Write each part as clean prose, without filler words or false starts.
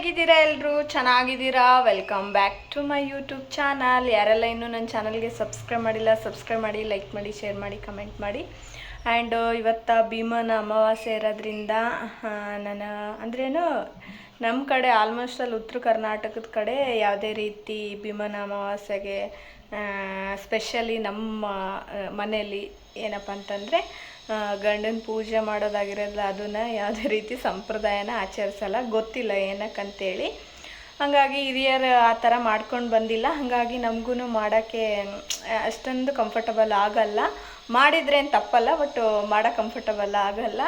ಹೇಗಿದ್ದೀರಾ ಎಲ್ಲರೂ? ಚೆನ್ನಾಗಿದ್ದೀರಾ? Welcome back to my YouTube channel. ಯಾರೆಲ್ಲ ಇನ್ನೂ ನನ್ನ ಚಾನಲ್ಗೆ ಸಬ್ಸ್ಕ್ರೈಬ್ ಮಾಡಿಲ್ಲ, ಸಬ್ಸ್ಕ್ರೈಬ್ ಮಾಡಿ, ಲೈಕ್ ಮಾಡಿ, ಶೇರ್ ಮಾಡಿ, ಕಮೆಂಟ್ ಮಾಡಿ. ಆ್ಯಂಡ್ ಇವತ್ತು ಭೀಮನ ಅಮಾವಾಸ್ಯೆ ಇರೋದ್ರಿಂದ ನಾನು ಅಂದ್ರೇನು ನಮ್ಮ ಕಡೆ ಆಲ್ಮೋಸ್ಟ್ ಅಲ್ಲಿ ಉತ್ತರ ಕರ್ನಾಟಕದ ಕಡೆ ಯಾವುದೇ ರೀತಿ ಭೀಮನ ಅಮಾವಾಸ್ಯೆಗೆ ಸ್ಪೆಷಲಿ ನಮ್ಮ ಮನೆಯಲ್ಲಿ ಏನಪ್ಪ ಅಂತಂದರೆ ಗಂಡನ ಪೂಜೆ ಮಾಡೋದಾಗಿರೋಲ್ಲ, ಅದನ್ನು ಯಾವುದೇ ರೀತಿ ಸಂಪ್ರದಾಯನ ಆಚರಿಸಲ್ಲ. ಗೊತ್ತಿಲ್ಲ ಏನಕ್ಕಂತೇಳಿ. ಹಾಗಾಗಿ ಹಿರಿಯರು ಆ ಥರ ಮಾಡ್ಕೊಂಡು ಬಂದಿಲ್ಲ. ಹಾಗಾಗಿ ನಮಗೂ ಮಾಡೋಕ್ಕೆ ಅಷ್ಟೊಂದು ಕಂಫರ್ಟಬಲ್ ಆಗಲ್ಲ. ಮಾಡಿದರೆ ಏನು ತಪ್ಪಲ್ಲ, ಬಟ್ ಮಾಡೋ ಕಂಫರ್ಟಬಲ್ ಆಗಲ್ಲ.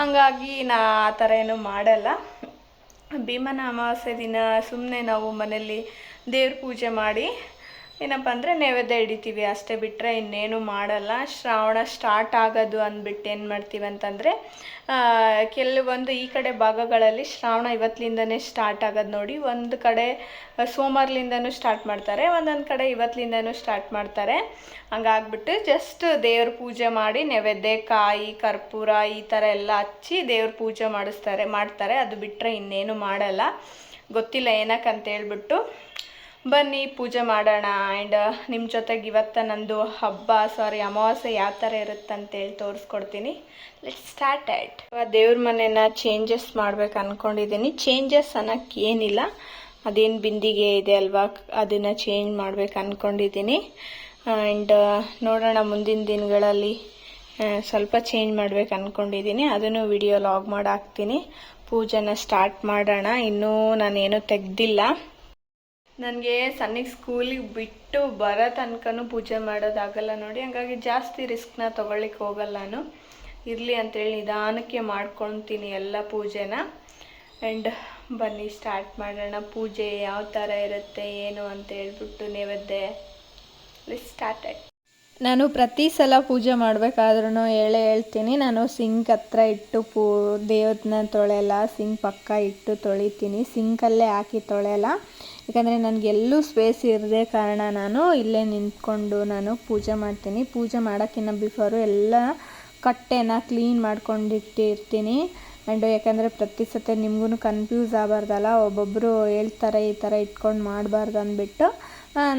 ಹಾಗಾಗಿ ಆ ಥರ ಏನೂ ಮಾಡಲ್ಲ. ಭೀಮನ ಅಮಾವಾಸ್ಯೆ ದಿನ ಸುಮ್ಮನೆ ನಾವು ಮನೆಯಲ್ಲಿ ದೇವ್ರ ಪೂಜೆ ಮಾಡಿ ಏನಪ್ಪ ಅಂದರೆ ನೈವೇದ್ಯ ಹಿಡಿತೀವಿ ಅಷ್ಟೇ, ಬಿಟ್ಟರೆ ಇನ್ನೇನು ಮಾಡಲ್ಲ. ಶ್ರಾವಣ ಸ್ಟಾರ್ಟ್ ಆಗೋದು ಅಂದ್ಬಿಟ್ಟು ಏನು ಮಾಡ್ತೀವಿ ಅಂತಂದರೆ ಕೆಲವೊಂದು ಈ ಕಡೆ ಭಾಗಗಳಲ್ಲಿ ಶ್ರಾವಣ ಇವತ್ತಿಂದನೇ ಸ್ಟಾರ್ಟ್ ಆಗೋದು ನೋಡಿ. ಒಂದು ಕಡೆ ಸೋಮವಾರಲಿಂದನೂ ಸ್ಟಾರ್ಟ್ ಮಾಡ್ತಾರೆ, ಒಂದೊಂದು ಕಡೆ ಇವತ್ತಿಂದನೂ ಸ್ಟಾರ್ಟ್ ಮಾಡ್ತಾರೆ. ಹಂಗಾಗ್ಬಿಟ್ಟು ಜಸ್ಟ್ ದೇವ್ರ ಪೂಜೆ ಮಾಡಿ ನೈವೇದ್ಯ ಕಾಯಿ ಕರ್ಪೂರ ಈ ಥರ ಎಲ್ಲ ಹಚ್ಚಿ ದೇವ್ರ ಪೂಜೆ ಮಾಡ್ತಾರೆ. ಅದು ಬಿಟ್ಟರೆ ಇನ್ನೇನು ಮಾಡಲ್ಲ. ಗೊತ್ತಿಲ್ಲ ಏನಕ್ಕಂತ ಹೇಳ್ಬಿಟ್ಟು. ಬನ್ನಿ ಪೂಜೆ ಮಾಡೋಣ. ಆ್ಯಂಡ್ ನಿಮ್ಮ ಜೊತೆಗೆ ಇವತ್ತು ನಂದು ಅಮಾವಾಸ್ಯೆ ಯಾವ ಥರ ಇರುತ್ತಂತೇಳಿ ತೋರಿಸ್ಕೊಡ್ತೀನಿ. Let's start it. ದೇವ್ರ ಮನೆನ ಚೇಂಜಸ್ ಮಾಡ್ಬೇಕು ಅಂದ್ಕೊಂಡಿದ್ದೀನಿ. ಚೇಂಜಸ್ ಅನ್ನೋಕ್ಕೆ ಏನಿಲ್ಲ, ಅದೇನು ಬಿಂದಿಗೆ ಇದೆ ಅಲ್ವಾ, ಅದನ್ನು ಚೇಂಜ್ ಮಾಡ್ಬೇಕು ಅಂದ್ಕೊಂಡಿದ್ದೀನಿ. ಆ್ಯಂಡ್ ನೋಡೋಣ ಮುಂದಿನ ದಿನಗಳಲ್ಲಿ ಸ್ವಲ್ಪ ಚೇಂಜ್ ಮಾಡ್ಬೇಕು ಅಂದ್ಕೊಂಡಿದ್ದೀನಿ. ಅದನ್ನು ವಿಡಿಯೋ ಲಾಗ್ ಮಾಡಿ ಹಾಕ್ತೀನಿ. ಪೂಜೆನ ಸ್ಟಾರ್ಟ್ ಮಾಡೋಣ. ಇನ್ನೂ ನಾನೇನು ತೆಗ್ದಿಲ್ಲ. ನನಗೆ ಸಣ್ಣಿಗೆ ಸ್ಕೂಲಿಗೆ ಬಿಟ್ಟು ಬರೋ ತನಕನೂ ಪೂಜೆ ಮಾಡೋದಾಗಲ್ಲ ನೋಡಿ. ಹಂಗಾಗಿ ಜಾಸ್ತಿ ರಿಸ್ಕ್ನ ತೊಗೊಳ್ಳಿಕ್ಕೆ ಹೋಗಲ್ಲ ನಾನು. ಇರಲಿ ಅಂತೇಳಿ ನಿಧಾನಕ್ಕೆ ಮಾಡ್ಕೊತೀನಿ ಎಲ್ಲ ಪೂಜೆನ. ಆ್ಯಂಡ್ ಬನ್ನಿ ಸ್ಟಾರ್ಟ್ ಮಾಡೋಣ. ಪೂಜೆ ಯಾವ ಥರ ಇರುತ್ತೆ ಏನು ಅಂತ ಹೇಳ್ಬಿಟ್ಟು ನೈವೇದ್ಯ ಸ್ಟಾರ್ಟ್ ಆಯ್ತು. ನಾನು ಪ್ರತಿ ಸಲ ಪೂಜೆ ಮಾಡಬೇಕಾದ್ರೂ ಹೇಳ್ತೀನಿ, ನಾನು ಸಿಂಕ್ ಹತ್ರ ಇಟ್ಟು ದೇವರನ್ನ ತೊಳೆಯಲ್ಲ, ಸಿಂಕ್ ಪಕ್ಕ ಇಟ್ಟು ತೊಳಿತೀನಿ. ಸಿಂಕಲ್ಲೇ ಹಾಕಿ ತೊಳೆಯಲ್ಲ, ಯಾಕಂದರೆ ನನಗೆಲ್ಲೂ ಸ್ಪೇಸ್ ಇರದೆ ಕಾರಣ ನಾನು ಇಲ್ಲೇ ನಿಂತ್ಕೊಂಡು ನಾನು ಪೂಜೆ ಮಾಡ್ತೀನಿ. ಪೂಜೆ ಮಾಡೋಕ್ಕಿಂತ ಬಿಫೋರು ಎಲ್ಲ ಕಟ್ಟೆನ ಕ್ಲೀನ್ ಮಾಡ್ಕೊಂಡಿಟ್ಟಿರ್ತೀನಿ. ಆ್ಯಂಡ್ ಯಾಕಂದರೆ ಪ್ರತಿ ಸತಿ ನಿಮಗೂ ಕನ್ಫ್ಯೂಸ್ ಆಗಬಾರ್ದಲ್ಲ, ಒಬ್ಬೊಬ್ಬರು ಹೇಳ್ತಾರೆ ಈ ಥರ ಇಟ್ಕೊಂಡು ಮಾಡಬಾರ್ದು ಅಂದ್ಬಿಟ್ಟು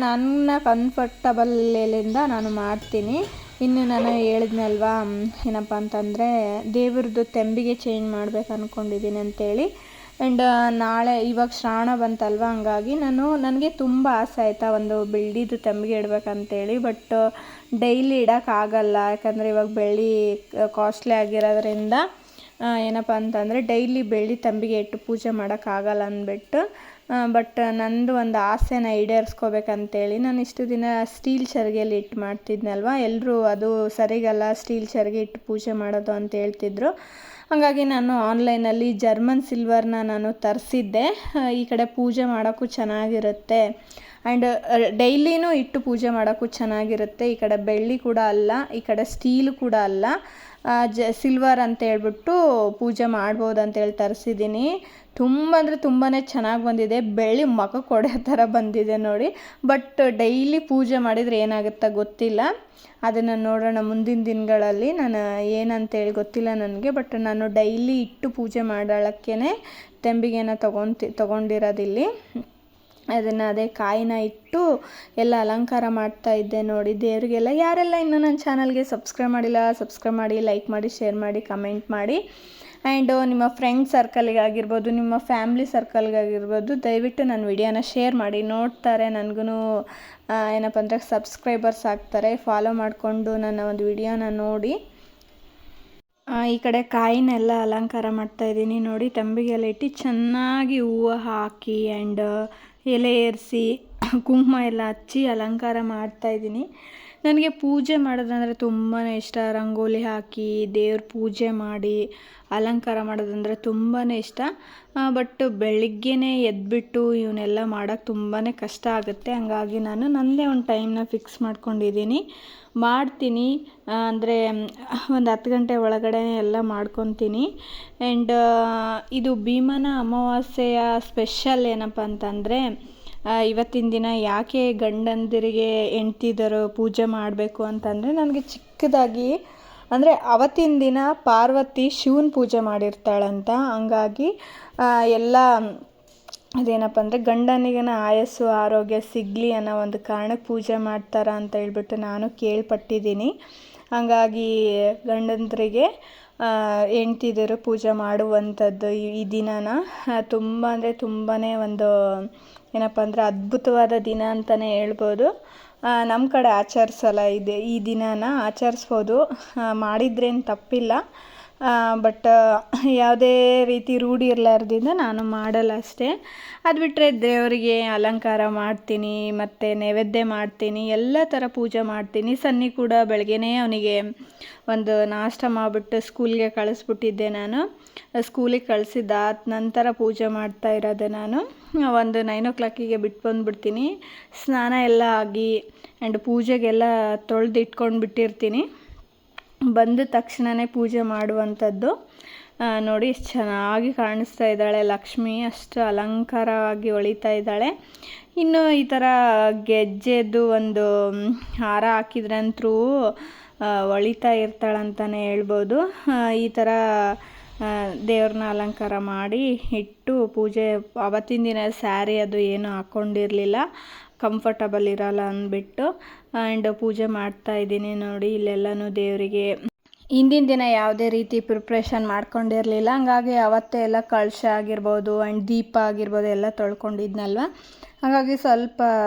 ನನ್ನ ಕಂಫರ್ಟಬಲ್ಲಿಂದ ನಾನು ಮಾಡ್ತೀನಿ. ಇನ್ನು ನಾನು ಹೇಳಿದ್ನಲ್ವಾ ಏನಪ್ಪ ಅಂತಂದರೆ ದೇವ್ರದ್ದು ತೆಂಬಿಗೆ ಚೇಂಜ್ ಮಾಡ್ಬೇಕು ಅಂದ್ಕೊಂಡಿದ್ದೀನಿ ಅಂತೇಳಿ. ಆ್ಯಂಡ್ ಇವಾಗ ಶ್ರಾವಣ ಬಂತಲ್ವ, ಹಂಗಾಗಿ ನನಗೆ ತುಂಬ ಆಸೆ ಆಯಿತಾ ಒಂದು ಬೆಳ್ಳಿದು ತೆಂಬಿಗೆ ಇಡಬೇಕಂತೇಳಿ. ಬಟ್ ಡೈಲಿ ಇಡೋಕ್ಕಾಗಲ್ಲ, ಯಾಕಂದರೆ ಇವಾಗ ಬೆಳ್ಳಿ ಕಾಸ್ಟ್ಲಿ ಆಗಿರೋದ್ರಿಂದ ಏನಪ್ಪ ಅಂತಂದರೆ ಡೈಲಿ ಬೆಳ್ಳಿ ತಂಬಿಗೆ ಇಟ್ಟು ಪೂಜೆ ಮಾಡೋಕ್ಕಾಗಲ್ಲ ಅಂದ್ಬಿಟ್ಟು. ಬಟ್ ನಂದು ಒಂದು ಆಸೆನ ಈಡೇರಿಸ್ಕೋಬೇಕಂತೇಳಿ ನಾನು ಇಷ್ಟು ದಿನ ಸ್ಟೀಲ್ ಚರಿಗೆಯಲ್ಲಿ ಇಟ್ಟು ಮಾಡ್ತಿದ್ನಲ್ವ. ಎಲ್ಲರೂ ಅದು ಸರಿಗಲ್ಲ ಸ್ಟೀಲ್ ಚರಿಗೆ ಇಟ್ಟು ಪೂಜೆ ಮಾಡೋದು ಅಂತ ಹೇಳ್ತಿದ್ರು. ಹಾಗಾಗಿ ನಾನು ಆನ್ಲೈನಲ್ಲಿ ಜರ್ಮನ್ ಸಿಲ್ವರ್ನ ನಾನು ತರಿಸಿದ್ದೆ. ಈ ಕಡೆ ಪೂಜೆ ಮಾಡೋಕ್ಕೂ ಚೆನ್ನಾಗಿರುತ್ತೆ, ಆ್ಯಂಡ್ ಡೈಲಿನೂ ಇಟ್ಟು ಪೂಜೆ ಮಾಡೋಕ್ಕೂ ಚೆನ್ನಾಗಿರುತ್ತೆ. ಈ ಕಡೆ ಬೆಳ್ಳಿ ಕೂಡ ಅಲ್ಲ, ಈ ಕಡೆ ಸ್ಟೀಲು ಕೂಡ ಅಲ್ಲ, ಸಿಲ್ವರ್ ಅಂತ ಹೇಳ್ಬಿಟ್ಟು ಪೂಜೆ ಮಾಡ್ಬೋದು ಅಂತೇಳಿ ತರಿಸಿದ್ದೀನಿ. ತುಂಬ ಅಂದರೆ ತುಂಬಾ ಚೆನ್ನಾಗಿ ಬಂದಿದೆ. ಬೆಳ್ಳಿ ಮಖಕ್ಕೆ ಹೊಡೆಯೋ ಥರ ಬಂದಿದೆ ನೋಡಿ. ಬಟ್ ಡೈಲಿ ಪೂಜೆ ಮಾಡಿದರೆ ಏನಾಗುತ್ತಾ ಗೊತ್ತಿಲ್ಲ, ಅದನ್ನು ನೋಡೋಣ ಮುಂದಿನ ದಿನಗಳಲ್ಲಿ. ನಾನು ಏನಂತೇಳಿ ಗೊತ್ತಿಲ್ಲ ನನಗೆ, ಬಟ್ ನಾನು ಡೈಲಿ ಇಟ್ಟು ಪೂಜೆ ಮಾಡೋಳಕ್ಕೇ ತೆಂಬಿಗೆನ ತೊಗೊಂಡಿರೋದಿಲ್ಲಿ. ಅದೇ ಕಾಯಿನ ಇಟ್ಟು ಎಲ್ಲ ಅಲಂಕಾರ ಮಾಡ್ತಾ ಇದ್ದೆ ನೋಡಿ ದೇವರಿಗೆಲ್ಲ. ಯಾರೆಲ್ಲ ಇನ್ನೂ ನನ್ನ ಚಾನಲ್ಗೆ ಸಬ್ಸ್ಕ್ರೈಬ್ ಮಾಡಿಲ್ಲ, ಸಬ್ಸ್ಕ್ರೈಬ್ ಮಾಡಿ, ಲೈಕ್ ಮಾಡಿ, ಶೇರ್ ಮಾಡಿ, ಕಮೆಂಟ್ ಮಾಡಿ. ಆ್ಯಂಡ್ ನಿಮ್ಮ ಫ್ರೆಂಡ್ ಸರ್ಕಲ್ಗಾಗಿರ್ಬೋದು, ನಿಮ್ಮ ಫ್ಯಾಮ್ಲಿ ಸರ್ಕಲ್ಗಾಗಿರ್ಬೋದು, ದಯವಿಟ್ಟು ನನ್ನ ವಿಡಿಯೋನ ಶೇರ್ ಮಾಡಿ. ನೋಡ್ತಾರೆ, ನನಗೂ ಏನಪ್ಪ ಅಂದರೆ ಸಬ್ಸ್ಕ್ರೈಬರ್ಸ್ ಆಗ್ತಾರೆ. ಫಾಲೋ ಮಾಡಿಕೊಂಡು ನನ್ನ ಒಂದು ವಿಡಿಯೋನ ನೋಡಿ. ಈ ಕಡೆ ಕಾಯಿನೆಲ್ಲ ಅಲಂಕಾರ ಮಾಡ್ತಾಯಿದ್ದೀನಿ ನೋಡಿ. ತಂಬಿಗೆಲ್ಲ ಇಟ್ಟು ಚೆನ್ನಾಗಿ ಹೂವು ಹಾಕಿ ಆ್ಯಂಡ್ ಎಲೆ ಏರಿಸಿ ಕುಂಕುಮ ಎಲ್ಲ ಹಚ್ಚಿ ಅಲಂಕಾರ ಮಾಡ್ತಾಯಿದ್ದೀನಿ. ನನಗೆ ಪೂಜೆ ಮಾಡೋದಂದರೆ ತುಂಬಾ ಇಷ್ಟ. ರಂಗೋಲಿ ಹಾಕಿ ದೇವ್ರ ಪೂಜೆ ಮಾಡಿ ಅಲಂಕಾರ ಮಾಡೋದಂದರೆ ತುಂಬಾ ಇಷ್ಟ. ಬಟ್ ಬೆಳಿಗ್ಗೆನೇ ಎದ್ಬಿಟ್ಟು ಇವನ್ನೆಲ್ಲ ಮಾಡೋಕ್ಕೆ ತುಂಬಾ ಕಷ್ಟ ಆಗುತ್ತೆ. ಹಂಗಾಗಿ ನಾನು ನನ್ನದೇ ಒಂದು ಟೈಮ್ನ ಫಿಕ್ಸ್ ಮಾಡ್ಕೊಂಡಿದ್ದೀನಿ, ಮಾಡ್ತೀನಿ. ಅಂದರೆ ಒಂದು 10 ಗಂಟೆ ಒಳಗಡೆ ಎಲ್ಲ ಮಾಡ್ಕೊತೀನಿ. ಆ್ಯಂಡ್ ಇದು ಭೀಮನ ಅಮಾವಾಸ್ಯೆಯ ಸ್ಪೆಷಲ್ ಏನಪ್ಪ ಅಂತಂದರೆ ಇವತ್ತಿನ ದಿನ ಯಾಕೆ ಗಂಡಂದಿರಿಗೆ ಹೆಂಡ್ತಿದರು ಪೂಜೆ ಮಾಡಬೇಕು ಅಂತಂದರೆ, ನನಗೆ ಚಿಕ್ಕದಾಗಿ ಅಂದರೆ ಅವತ್ತಿನ ದಿನ ಪಾರ್ವತಿ ಶಿವನ ಪೂಜೆ ಮಾಡಿರ್ತಾಳಂತ. ಹಂಗಾಗಿ ಎಲ್ಲ ಅದೇನಪ್ಪ ಅಂದರೆ ಗಂಡನಿಗನ ಆಯಸ್ಸು ಆರೋಗ್ಯ ಸಿಗಲಿ ಅನ್ನೋ ಒಂದು ಕಾರಣಕ್ಕೆ ಪೂಜೆ ಮಾಡ್ತಾರೆ ಅಂತ ಹೇಳ್ಬಿಟ್ಟು ನಾನು ಕೇಳ್ಪಟ್ಟಿದ್ದೀನಿ. ಹಾಗಾಗಿ ಗಂಡಂದ್ರಿಗೆ ಹೆಂಡ್ತಿದಿರು ಪೂಜೆ ಮಾಡುವಂಥದ್ದು ಈ ದಿನನ ತುಂಬ ಅಂದರೆ ತುಂಬಾ ಒಂದು ಏನಪ್ಪ ಅಂದರೆ ಅದ್ಭುತವಾದ ದಿನ ಅಂತಲೇ ಹೇಳ್ಬೋದು. ನಮ್ಮ ಕಡೆ ಆಚರಿಸಲ್ಲ ಈ ದಿನನ ಆಚರಿಸ್ಬೋದು, ಮಾಡಿದ್ರೇನು ತಪ್ಪಿಲ್ಲ. ಬಟ್ ಯಾವುದೇ ರೀತಿ ರೂಢಿ ಇರಲಾರ್ದಿಂದ ನಾನು ಮಾಡಲ್ಲ ಅಷ್ಟೇ. ಅದು ಬಿಟ್ಟರೆ ದೇವರಿಗೆ ಅಲಂಕಾರ ಮಾಡ್ತೀನಿ, ಮತ್ತು ನೈವೇದ್ಯ ಮಾಡ್ತೀನಿ, ಎಲ್ಲ ಥರ ಪೂಜೆ ಮಾಡ್ತೀನಿ. ಸನ್ನಿ ಕೂಡ ಬೆಳಗ್ಗೆನೇ ಅವನಿಗೆ ಒಂದು ನಾಷ್ಟ ಮಾಡಿಬಿಟ್ಟು ಸ್ಕೂಲ್ಗೆ ಕಳಿಸ್ಬಿಟ್ಟಿದ್ದೆ ನಾನು. ಸ್ಕೂಲಿಗೆ ಕಳಿಸಿದ್ದಾದ ನಂತರ ಪೂಜೆ ಮಾಡ್ತಾ ಇರೋದು ನಾನು. ಒಂದು 9 o'clock ಬಿಟ್ಟು ಬಂದುಬಿಡ್ತೀನಿ. ಸ್ನಾನ ಎಲ್ಲ ಆಗಿ ಆ್ಯಂಡ್ ಪೂಜೆಗೆಲ್ಲ ತೊಳೆದು ಇಟ್ಕೊಂಡು ಬಿಟ್ಟಿರ್ತೀನಿ. ಬಂದ ತಕ್ಷಣವೇ ಪೂಜೆ ಮಾಡುವಂಥದ್ದು. ನೋಡಿ ಎಷ್ಟು ಚೆನ್ನಾಗಿ ಕಾಣಿಸ್ತಾ ಇದ್ದಾಳೆ ಲಕ್ಷ್ಮಿ, ಅಷ್ಟು ಅಲಂಕಾರವಾಗಿ ಹೊಳಿತಾ ಇದ್ದಾಳೆ. ಇನ್ನು ಈ ಥರ ಗೆಜ್ಜೆದು ಒಂದು ಹಾರ ಹಾಕಿದ್ರಂತೂ ಹೊಳಿತಾ ಇರ್ತಾಳಂತಲೇ ಹೇಳ್ಬೋದು. ಈ ಥರ ದೇವ್ರನ್ನ ಅಲಂಕಾರ ಮಾಡಿ ಇಟ್ಟು ಪೂಜೆ ಅವತ್ತಿನ ದಿನ ಸ್ಯಾರಿ ಅದು ಏನೂ ಹಾಕ್ಕೊಂಡಿರಲಿಲ್ಲ, ಕಂಫರ್ಟಬಲ್ ಇರೋಲ್ಲ ಅಂದ್ಬಿಟ್ಟು ಆ್ಯಂಡ್ ಪೂಜೆ ಮಾಡ್ತಾಯಿದ್ದೀನಿ. ನೋಡಿ ಇಲ್ಲೆಲ್ಲನೂ ದೇವರಿಗೆ ಹಿಂದಿನ ದಿನ ಯಾವುದೇ ರೀತಿ ಪ್ರಿಪ್ರೇಷನ್ ಮಾಡ್ಕೊಂಡಿರಲಿಲ್ಲ. ಹಂಗಾಗಿ ಅವತ್ತೇ ಎಲ್ಲ ಕಳಶ ಆಗಿರ್ಬೋದು ಆ್ಯಂಡ್ ದೀಪ ಆಗಿರ್ಬೋದು ಎಲ್ಲ ತೊಳ್ಕೊಂಡಿದ್ನಲ್ವ. ಹಾಗಾಗಿ ಸ್ವಲ್ಪ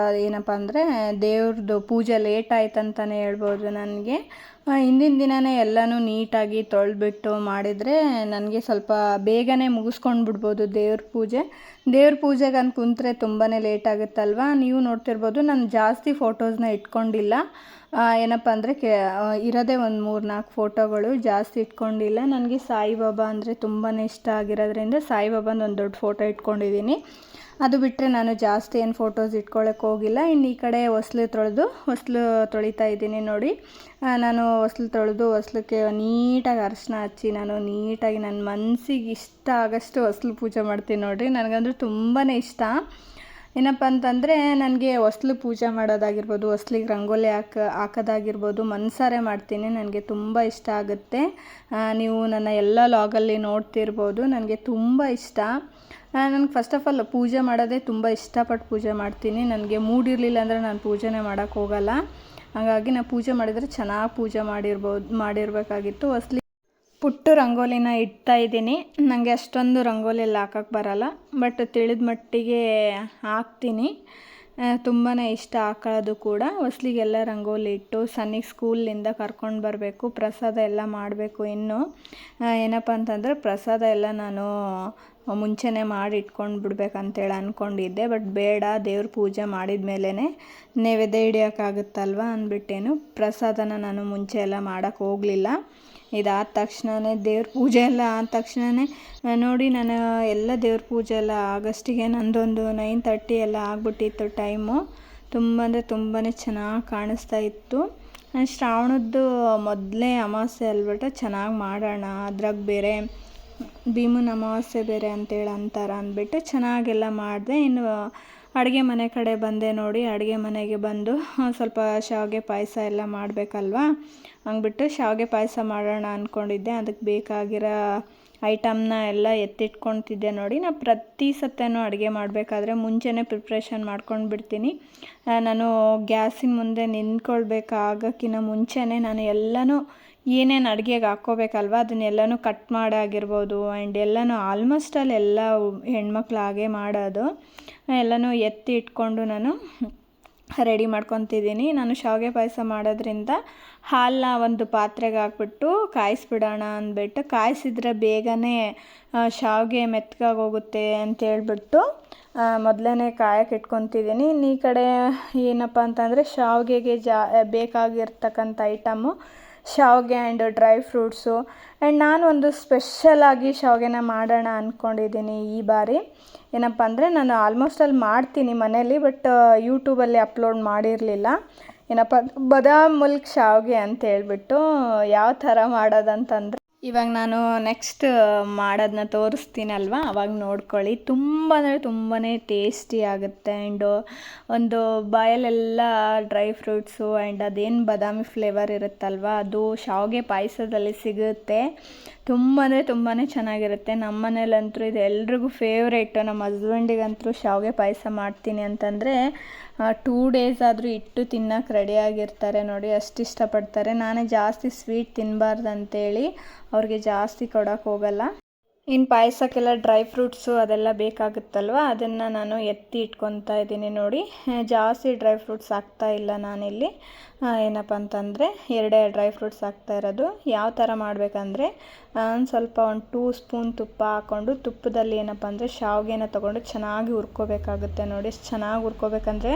ಏನಪ್ಪ ಅಂದರೆ ದೇವ್ರದ್ದು ಪೂಜೆ ಲೇಟ್ ಆಯ್ತಂತಲೇ ಹೇಳ್ಬೋದು. ನನಗೆ ಹಿಂದಿನ ದಿನವೇ ಎಲ್ಲನೂ ನೀಟಾಗಿ ತೊಳೆದ್ಬಿಟ್ಟು ಮಾಡಿದರೆ ನನಗೆ ಸ್ವಲ್ಪ ಬೇಗನೆ ಮುಗಿಸ್ಕೊಂಡು ಬಿಡ್ಬೋದು ದೇವ್ರ ಪೂಜೆಗೆ ಅಂತ ಕುಂತ್ರೆ ತುಂಬಾ ಲೇಟ್ ಆಗುತ್ತಲ್ವ. ನೀವು ನೋಡ್ತಿರ್ಬೋದು, ನಾನು ಜಾಸ್ತಿ ಫೋಟೋಸ್ನ ಇಟ್ಕೊಂಡಿಲ್ಲ. ಏನಪ್ಪ ಅಂದರೆ ಇರೋದೇ ಒಂದು 3-4 ಫೋಟೋಗಳು, ಜಾಸ್ತಿ ಇಟ್ಕೊಂಡಿಲ್ಲ. ನನಗೆ ಸಾಯಿಬಾಬಾ ಅಂದರೆ ತುಂಬಾ ಇಷ್ಟ ಆಗಿರೋದ್ರಿಂದ ಸಾಯಿಬಾಬಾನ ಒಂದು ದೊಡ್ಡ ಫೋಟೋ ಇಟ್ಕೊಂಡಿದ್ದೀನಿ. ಅದು ಬಿಟ್ಟರೆ ನಾನು ಜಾಸ್ತಿ ಏನು ಫೋಟೋಸ್ ಇಟ್ಕೊಳ್ಳೋಕೆ ಹೋಗಿಲ್ಲ. ಇನ್ನು ಈ ಕಡೆ ಹೊಸ್ಲು ತೊಳಿತಾ ಇದ್ದೀನಿ. ನೋಡಿ ನಾನು ಹೊಸ್ಲು ತೊಳೆದು ಹೊಸ್ಲಕ್ಕೆ ನೀಟಾಗಿ ಅರಿಶಿನ ಹಚ್ಚಿ ನಾನು ನೀಟಾಗಿ ನನ್ನ ಮನಸ್ಸಿಗೆ ಇಷ್ಟ ಆಗಷ್ಟು ಹೊಸ್ಲು ಪೂಜೆ ಮಾಡ್ತೀನಿ. ನೋಡಿರಿ ನನಗಂದ್ರೆ ತುಂಬಾ ಇಷ್ಟ. ಏನಪ್ಪ ಅಂತಂದರೆ ನನಗೆ ಹೊಸ್ಲು ಪೂಜೆ ಮಾಡೋದಾಗಿರ್ಬೋದು, ಹೊಸ್ಲಿಗೆ ರಂಗೋಲಿ ಹಾಕೋದಾಗಿರ್ಬೋದು ಮನಸಾರೆ ಮಾಡ್ತೀನಿ. ನನಗೆ ತುಂಬ ಇಷ್ಟ ಆಗುತ್ತೆ. ನೀವು ನನ್ನ ಎಲ್ಲ ಲಾಗಲ್ಲಿ ನೋಡ್ತಿರ್ಬೋದು. ನನಗೆ ತುಂಬ ಇಷ್ಟ. ನನಗೆ ಫಸ್ಟ್ ಆಫ್ ಆಲ್ ಪೂಜೆ ಮಾಡೋದೇ ತುಂಬ ಇಷ್ಟಪಟ್ಟು ಪೂಜೆ ಮಾಡ್ತೀನಿ. ನನಗೆ ಮೂಡಿರಲಿಲ್ಲ ಅಂದರೆ ನಾನು ಪೂಜೆನೇ ಮಾಡೋಕ್ಕೆ ಹೋಗಲ್ಲ. ಹಾಗಾಗಿ ನಾನು ಪೂಜೆ ಮಾಡಿದರೆ ಚೆನ್ನಾಗಿ ಪೂಜೆ ಮಾಡಿರಬೇಕಾಗಿತ್ತು. ಪುಟ್ಟ ರಂಗೋಲಿನ ಇಡ್ತಾ ಇದ್ದೀನಿ. ನನಗೆ ಅಷ್ಟೊಂದು ರಂಗೋಲಿ ಎಲ್ಲ ಹಾಕೋಕ್ಕೆ ಬರಲ್ಲ, ಬಟ್ ತಿಳಿದ ಮಟ್ಟಿಗೆ ಹಾಕ್ತೀನಿ. ತುಂಬಾ ಇಷ್ಟ ಹಾಕೊಳ್ಳೋದು ಕೂಡ. ಹೊಸ್ಲಿಗೆಲ್ಲ ರಂಗೋಲಿ ಇಟ್ಟು ಸನ್ನಿಗೆ ಸ್ಕೂಲಿಂದ ಕರ್ಕೊಂಡು ಬರಬೇಕು, ಪ್ರಸಾದ ಎಲ್ಲ ಮಾಡಬೇಕು. ಇನ್ನು ಏನಪ್ಪ ಅಂತಂದರೆ ಪ್ರಸಾದ ಎಲ್ಲ ನಾನು ಮುಂಚೆನೇ ಮಾಡಿ ಇಟ್ಕೊಂಡು ಬಿಡ್ಬೇಕಂತೇಳಿ ಅಂದ್ಕೊಂಡಿದ್ದೆ. ಬಟ್ ಬೇಡ, ದೇವ್ರ ಪೂಜೆ ಮಾಡಿದ ಮೇಲೇ ನೈವೇದ್ಯ ಹಿಡಿಯೋಕ್ಕಾಗುತ್ತಲ್ವ ಅಂದ್ಬಿಟ್ಟೇನು ಪ್ರಸಾದನ ನಾನು ಮುಂಚೆ ಎಲ್ಲ ಮಾಡೋಕ್ಕೆ ಹೋಗಲಿಲ್ಲ. ಇದಾದ ತಕ್ಷಣವೇ ದೇವ್ರ ಪೂಜೆ ಎಲ್ಲ ಆದ ತಕ್ಷಣವೇ ನೋಡಿ ನಾನು ಎಲ್ಲ ದೇವ್ರ ಪೂಜೆ ಎಲ್ಲ ಆಗಸ್ಟಿಗೆ ನಂದೊಂದು 9:30 ಎಲ್ಲ ಆಗಿಬಿಟ್ಟಿತ್ತು ಟೈಮು. ತುಂಬ ಅಂದರೆ ತುಂಬಾ ಚೆನ್ನಾಗಿ ಕಾಣಿಸ್ತಾ ಇತ್ತು. ಶ್ರಾವಣದ್ದು ಮೊದಲೇ ಅಮಾವಾಸ್ಯೆ ಅಲ್ಬಿಟ್ಟು ಚೆನ್ನಾಗಿ ಮಾಡೋಣ, ಅದ್ರಾಗ ಬೇರೆ ಭೀಮನ ಅಮಾವಾಸ್ಯೆ ಬೇರೆ ಅಂತೇಳಿ ಅಂತಾರೆ ಅಂದ್ಬಿಟ್ಟು ಚೆನ್ನಾಗೆಲ್ಲ ಮಾಡಿದೆ. ಇನ್ನು ಅಡುಗೆ ಮನೆ ಕಡೆ ಬಂದೆ. ನೋಡಿ ಅಡುಗೆ ಮನೆಗೆ ಬಂದು ಸ್ವಲ್ಪ ಶಾವಿಗೆ ಪಾಯಸ ಎಲ್ಲ ಮಾಡಬೇಕಲ್ವಾ, ಹಂಗ್ಬಿಟ್ಟು ಶಾವಿಗೆ ಪಾಯಸ ಮಾಡೋಣ ಅಂದ್ಕೊಂಡಿದ್ದೆ. ಅದಕ್ಕೆ ಬೇಕಾಗಿರೋ ಐಟಮ್ನ ಎಲ್ಲ ಎತ್ತಿಟ್ಕೊತಿದ್ದೆ. ನೋಡಿ ನಾನು ಪ್ರತಿ ಸತ್ತನೂ ಅಡುಗೆ ಮಾಡಬೇಕಾದ್ರೆ ಮುಂಚೆನೇ ಪ್ರಿಪ್ರೇಷನ್ ಮಾಡ್ಕೊಂಡು ಬಿಡ್ತೀನಿ. ನಾನು ಗ್ಯಾಸಿನ ಮುಂದೆ ನಿಂತ್ಕೊಳ್ಬೇಕಾಗಕ್ಕಿಂತ ಮುಂಚೆನೇ ನಾನು ಎಲ್ಲನೂ ಏನೇನು ಅಡುಗೆಗೆ ಹಾಕ್ಕೋಬೇಕಲ್ವ ಅದನ್ನೆಲ್ಲನೂ ಕಟ್ ಮಾಡಾಗಿರ್ಬೋದು ಆ್ಯಂಡ್ ಎಲ್ಲನೂ ಆಲ್ಮೋಸ್ಟ್ ಎಲ್ಲ ಹೆಣ್ಮಕ್ಳು ಹಾಗೆ ಮಾಡೋದು. ಎಲ್ಲನೂ ಎತ್ತಿ ಇಟ್ಕೊಂಡು ನಾನು ರೆಡಿ ಮಾಡ್ಕೊತಿದ್ದೀನಿ. ನಾನು ಶಾವಿಗೆ ಪಾಯಸ ಮಾಡೋದ್ರಿಂದ ಹಾಲನ್ನ ಒಂದು ಪಾತ್ರೆಗೆ ಹಾಕ್ಬಿಟ್ಟು ಕಾಯಿಸ್ಬಿಡೋಣ ಅಂದ್ಬಿಟ್ಟು, ಕಾಯಿಸಿದ್ರೆ ಬೇಗನೆ ಶಾವಿಗೆ ಮೆತ್ತಗಾಗೋಗುತ್ತೆ ಅಂತೇಳ್ಬಿಟ್ಟು ಮೊದಲೇ ಕಾಯಕ್ಕೆ ಇಟ್ಕೊತಿದ್ದೀನಿ. ಇನ್ನು ಈ ಕಡೆ ಏನಪ್ಪ ಅಂತಂದರೆ ಶಾವಿಗೆಗೆ ಬೇಕಾಗಿರ್ತಕ್ಕಂಥ ಐಟಮು ಶಾವಿಗೆ ಆ್ಯಂಡ್ ಡ್ರೈ ಫ್ರೂಟ್ಸು. ಆ್ಯಂಡ್ ನಾನು ಒಂದು ಸ್ಪೆಷಲಾಗಿ ಶಾವಿಗೆನ ಮಾಡೋಣ ಅಂದ್ಕೊಂಡಿದ್ದೀನಿ ಈ ಬಾರಿ. ಏನಪ್ಪ ಅಂದರೆ ನಾನು ಆಲ್ಮೋಸ್ಟ್ ಅಲ್ಲಿ ಮಾಡ್ತೀನಿ ಮನೇಲಿ, ಬಟ್ ಯೂಟ್ಯೂಬಲ್ಲಿ ಅಪ್ಲೋಡ್ ಮಾಡಿರಲಿಲ್ಲ. ಏನಪ್ಪ ಬಾದಾಮ್ ಮಿಲ್ಕ್ ಶಾವಿಗೆ ಅಂತ ಹೇಳ್ಬಿಟ್ಟು ಯಾವ ಥರ ಮಾಡೋದಂತಂದರೆ ಇವಾಗ ನಾನು ನೆಕ್ಸ್ಟ್ ಮಾಡೋದನ್ನ ತೋರಿಸ್ತೀನಲ್ವ, ಅವಾಗ ನೋಡ್ಕೊಳ್ಳಿ. ತುಂಬ ಅಂದರೆ ತುಂಬಾ ಟೇಸ್ಟಿ ಆಗುತ್ತೆ. ಆ್ಯಂಡು ಒಂದು ಬಾಯಲ್ಲೆಲ್ಲ ಡ್ರೈ ಫ್ರೂಟ್ಸು ಆ್ಯಂಡ್ ಅದೇನು ಬಾದಾಮಿ ಫ್ಲೇವರ್ ಇರುತ್ತಲ್ವ, ಅದು ಶಾವಿಗೆ ಪಾಯಸದಲ್ಲಿ ಸಿಗುತ್ತೆ. ತುಂಬ ಅಂದರೆ ತುಂಬಾ ಚೆನ್ನಾಗಿರುತ್ತೆ. ನಮ್ಮ ಮನೇಲಂತೂ ಇದು ಎಲ್ರಿಗೂ ಫೇವ್ರೇಟು. ನಮ್ಮ ಹಸ್ಬೆಂಡಿಗಂತೂ ಶಾವಿಗೆ ಪಾಯಸ ಮಾಡ್ತೀನಿ ಅಂತಂದರೆ 2 ಡೇಸ್ ಆದರೂ ಇಟ್ಟು ತಿನ್ನೋಕೆ ರೆಡಿಯಾಗಿರ್ತಾರೆ ನೋಡಿ, ಅಷ್ಟು ಇಷ್ಟಪಡ್ತಾರೆ. ನಾನೇ ಜಾಸ್ತಿ ಸ್ವೀಟ್ ತಿನ್ನಬಾರ್ದಂತೇಳಿ ಅವ್ರಿಗೆ ಜಾಸ್ತಿ ಕೊಡೋಕೆ ಹೋಗಲ್ಲ. ಇನ್ನು ಪಾಯಸಕ್ಕೆಲ್ಲ ಡ್ರೈ ಫ್ರೂಟ್ಸು ಅದೆಲ್ಲ ಬೇಕಾಗುತ್ತಲ್ವ, ಅದನ್ನು ನಾನು ಎತ್ತಿ ಇಟ್ಕೊತಾ ಇದ್ದೀನಿ ನೋಡಿ. ಜಾಸ್ತಿ ಡ್ರೈ ಫ್ರೂಟ್ಸ್ ಹಾಕ್ತಾಯಿಲ್ಲ ನಾನಿಲ್ಲಿ. ಏನಪ್ಪ ಅಂತಂದರೆ 2 ಡ್ರೈ ಫ್ರೂಟ್ಸ್ ಹಾಕ್ತಾ ಇರೋದು. ಯಾವ ಥರ ಮಾಡಬೇಕಂದ್ರೆ ಒಂದು 2 ಸ್ಪೂನ್ ತುಪ್ಪ ಹಾಕ್ಕೊಂಡು, ತುಪ್ಪದಲ್ಲಿ ಏನಪ್ಪ ಅಂದರೆ ಶಾವಿಗೆನ ತೊಗೊಂಡು ಚೆನ್ನಾಗಿ ಹುರ್ಕೋಬೇಕಾಗುತ್ತೆ ನೋಡಿ. ಚೆನ್ನಾಗಿ ಹುರ್ಕೋಬೇಕಂದ್ರೆ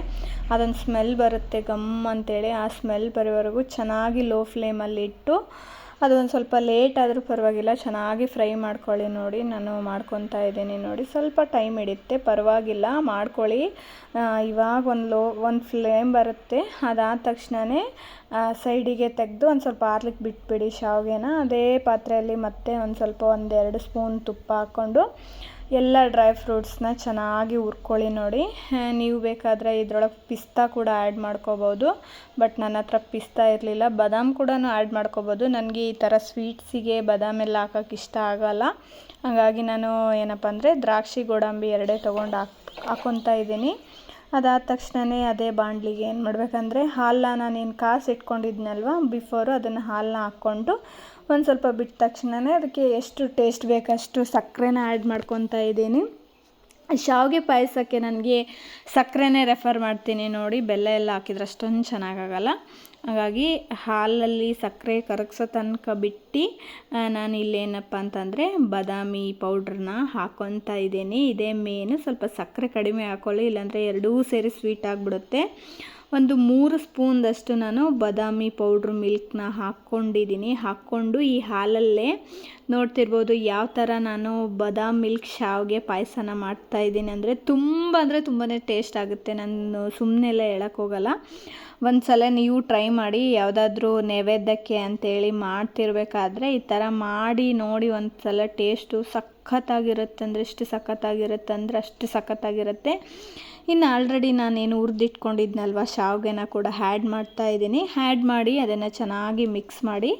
ಅದೊಂದು ಸ್ಮೆಲ್ ಬರುತ್ತೆ ಗಮ್ ಅಂತೇಳಿ. ಆ ಸ್ಮೆಲ್ ಬರೋವರೆಗೂ ಚೆನ್ನಾಗಿ ಲೋ ಫ್ಲೇಮಲ್ಲಿ ಇಟ್ಟು ಅದು ಒಂದು ಸ್ವಲ್ಪ ಲೇಟ್ ಆದರೂ ಪರವಾಗಿಲ್ಲ, ಚೆನ್ನಾಗಿ ಫ್ರೈ ಮಾಡ್ಕೊಳ್ಳಿ ನೋಡಿ. ನಾನು ಮಾಡ್ಕೊತಾ ಇದ್ದೀನಿ ನೋಡಿ. ಸ್ವಲ್ಪ ಟೈಮ್ ಹಿಡಿಯುತ್ತೆ, ಪರವಾಗಿಲ್ಲ, ಮಾಡ್ಕೊಳ್ಳಿ. ಇವಾಗ ಒಂದು ಫ್ಲೇಮ್ ಬರುತ್ತೆ, ಅದಾದ ತಕ್ಷಣವೇ ಸೈಡಿಗೆ ತೆಗೆದು ಒಂದು ಸ್ವಲ್ಪ ಆರ್ಲಿಕ್ಕೆ ಬಿಟ್ಬಿಡಿ ಶಾವಿಗೆನ. ಅದೇ ಪಾತ್ರೆಯಲ್ಲಿ ಮತ್ತೆ ಒಂದು 2 ಸ್ಪೂನ್ ತುಪ್ಪ ಹಾಕ್ಕೊಂಡು ಎಲ್ಲ ಡ್ರೈ ಫ್ರೂಟ್ಸ್ನ ಚೆನ್ನಾಗಿ ಹುರ್ಕೊಳ್ಳಿ ನೋಡಿ. ನೀವು ಬೇಕಾದರೆ ಇದರೊಳಗೆ ಪಿಸ್ತಾ ಕೂಡ ಆ್ಯಡ್ ಮಾಡ್ಕೋಬೋದು, ಬಟ್ ನನ್ನ ಹತ್ರ ಪಿಸ್ತಾ ಇರಲಿಲ್ಲ. ಬಾದಾಮ್ ಕೂಡ ಆ್ಯಡ್ ಮಾಡ್ಕೋಬೋದು. ನನಗೆ ಈ ಥರ ಸ್ವೀಟ್ಸಿಗೆ ಬಾದಾಮ್ ಎಲ್ಲ ಹಾಕೋಕ್ಕೆ ಇಷ್ಟ ಆಗೋಲ್ಲ. ಹಾಗಾಗಿ ನಾನು ಏನಪ್ಪ ಅಂದರೆ ದ್ರಾಕ್ಷಿ ಗೋಡಂಬಿ 2 ತೊಗೊಂಡು ಹಾಕ್ಕೊತಾ ಇದ್ದೀನಿ. ಅದಾದ ತಕ್ಷಣವೇ ಅದೇ ಬಾಣಲಿಗೆ ಏನು ಮಾಡಬೇಕಂದ್ರೆ ಹಾಲನ್ನ ನಾನೇನು ಇಟ್ಕೊಂಡಿದ್ನಲ್ವ ಬಿಫೋರು, ಅದನ್ನು ಹಾಲನ್ನ ಹಾಕ್ಕೊಂಡು ಒಂದು ಸ್ವಲ್ಪ ಬಿಟ್ಟ ತಕ್ಷಣವೇ ಅದಕ್ಕೆ ಎಷ್ಟು ಟೇಸ್ಟ್ ಬೇಕಷ್ಟು ಸಕ್ಕರೆನ ಆ್ಯಡ್ ಮಾಡ್ಕೊತಾ ಇದ್ದೀನಿ. ಶಾವಿಗೆ ಪಾಯಸಕ್ಕೆ ನನಗೆ ಸಕ್ಕರೆನೇ ರೆಫರ್ ಮಾಡ್ತೀನಿ ನೋಡಿ, ಬೆಲ್ಲ ಎಲ್ಲ ಹಾಕಿದ್ರೆ ಅಷ್ಟೊಂದು ಚೆನ್ನಾಗಾಗಲ್ಲ. ಹಾಗಾಗಿ ಹಾಲಲ್ಲಿ ಸಕ್ಕರೆ ಕರಗಿಸೋ ತನಕ ಬಿಟ್ಟು ನಾನು ಇಲ್ಲೇನಪ್ಪ ಅಂತಂದರೆ ಬಾದಾಮಿ ಪೌಡ್ರನ್ನ ಹಾಕ್ಕೊತಾ ಇದ್ದೀನಿ. ಇದೇ ಮೇನು. ಸ್ವಲ್ಪ ಸಕ್ಕರೆ ಕಡಿಮೆ ಹಾಕ್ಕೊಳ್ಳಿ, ಇಲ್ಲಾಂದರೆ ಎರಡೂ ಸೇರಿ ಸ್ವೀಟ್ ಆಗಿಬಿಡುತ್ತೆ. ಒಂದು 3 ಸ್ಪೂನ್ದಷ್ಟು ನಾನು ಬಾದಾಮಿ ಪೌಡ್ರ್ ಮಿಲ್ಕ್ನ ಹಾಕ್ಕೊಂಡು ಈ ಹಾಲಲ್ಲೇ ನೋಡ್ತಿರ್ಬೋದು ಯಾವ ಥರ ನಾನು ಬಾದಾಮ್ ಮಿಲ್ಕ್ ಶಾವಿಗೆ ಪಾಯಸನ ಮಾಡ್ತಾಯಿದ್ದೀನಿ. ಅಂದರೆ ತುಂಬಾ ಟೇಸ್ಟ್ ಆಗುತ್ತೆ. ನಾನು ಸುಮ್ಮನೆ ಎಲ್ಲ ಹೇಳೋಕ್ಕೋಗಲ್ಲ. ಒಂದು ಸಲ ನೀವು ಟ್ರೈ ಮಾಡಿ, ಯಾವುದಾದ್ರೂ ನೈವೇದ್ಯಕ್ಕೆ ಅಂತೇಳಿ ಮಾಡ್ತಿರ್ಬೇಕಾದ್ರೆ ಈ ಥರ ಮಾಡಿ ನೋಡಿ. ಒಂದು ಸಲ ಟೇಸ್ಟು ಸಖತ್ತಾಗಿರುತ್ತೆ, ಅಂದರೆ ಎಷ್ಟು ಸಖತ್ತಾಗಿರುತ್ತೆ ಅಂದರೆ ಅಷ್ಟು ಸಖತ್ತಾಗಿರುತ್ತೆ. ಇನ್ನು ಆಲ್ರೆಡಿ ನಾನೇನು ಹುರಿದಿಟ್ಕೊಂಡಿದ್ನಲ್ವ ಶಾವಿಗೆನ ಕೂಡ ಆ್ಯಡ್ ಮಾಡ್ತಾಯಿದ್ದೀನಿ. ಆ್ಯಡ್ ಮಾಡಿ ಅದನ್ನು ಚೆನ್ನಾಗಿ ಮಿಕ್ಸ್ ಮಾಡಿ